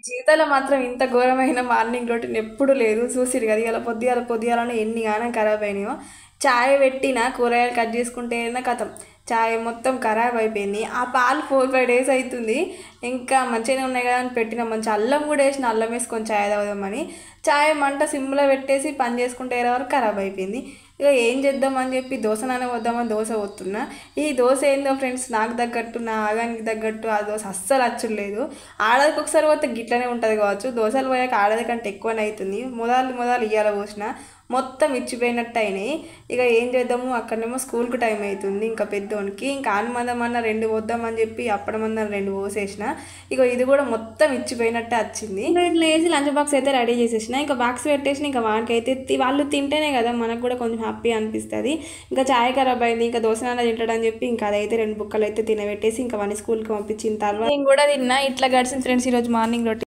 జీవితంలో మాత్రం ఇంత ఘోరమైన మార్నింగ్ రొటీన్ ఎప్పుడు లేదు. చూసిరు కదా ఇలా పొద్దుగాలని ఎన్ని గానం ఖరాబ్ అయినాయో. చాయ్ పెట్టిన కూరగాయలు కట్ చేసుకుంటే కథం చాయ్ మొత్తం ఖరాబ్ అయిపోయింది. ఆ పాలు 4-5 డేస్ అవుతుంది. ఇంకా మంచిగానే ఉన్నాయి కదా అని పెట్టిన, మంచి అల్లం కూడా వేసిన, అల్లం వేసుకొని చాయ్ తాగుదామని చాయ్ మంట సిమ్లో పెట్టేసి పని చేసుకుంటే వరకు ఖరాబ్ అయిపోయింది. ఇక ఏం చేద్దామని చెప్పి దోశ నానే వద్దామని దోశ పోతున్నా. ఈ దోశ ఏందో ఫ్రెండ్స్, నాకు తగ్గట్టు నా ఆగానికి తగ్గట్టు ఆ దోశ అస్సలు అచ్చులేదు. ఆడదికి ఒకసారి పోతే గిట్లనే ఉంటుంది కావచ్చు, దోశలు పోయాక ఆడది కంటే ఎక్కువనే అవుతుంది. మొదలు ఇయ్యాల పోసిన మొత్తం ఇచ్చిపోయినట్టు అయినాయి. ఇక ఏం చేద్దాము, అక్కడనేమో స్కూల్కి టైం అవుతుంది ఇంకా పెద్దోనికి. ఇంకా ఆనమందమన్న 2 పోద్దామని చెప్పి అప్పడమందం 2 పోసేసిన. ఇక ఇది కూడా మొత్తం ఇచ్చిపోయినట్టే వచ్చింది. ఇంకా ఇట్లా వేసి లంచ్ బాక్స్ అయితే రెడీ చేసేసిన. ఇంకా బాక్స్ పెట్టేసిన. ఇంకా వాడికైతే వాళ్ళు తింటేనే కదా మనకు కూడా కొంచెం హ్యాపీ అనిపిస్తుంది. ఇంకా చాయ్ ఖరాబ్ అయింది, ఇంకా దోశ నాన్న తింటాడని చెప్పి ఇంకా అదైతే 2 బుక్కలు అయితే తినబెట్టేసి ఇంకా వాడిని స్కూల్కి పంపించిన తర్వాత నేను కూడా తిన్నా. ఇట్లా గడిచిన ఫ్రెండ్స్ ఈరోజు మార్నింగ్ రొటీన్.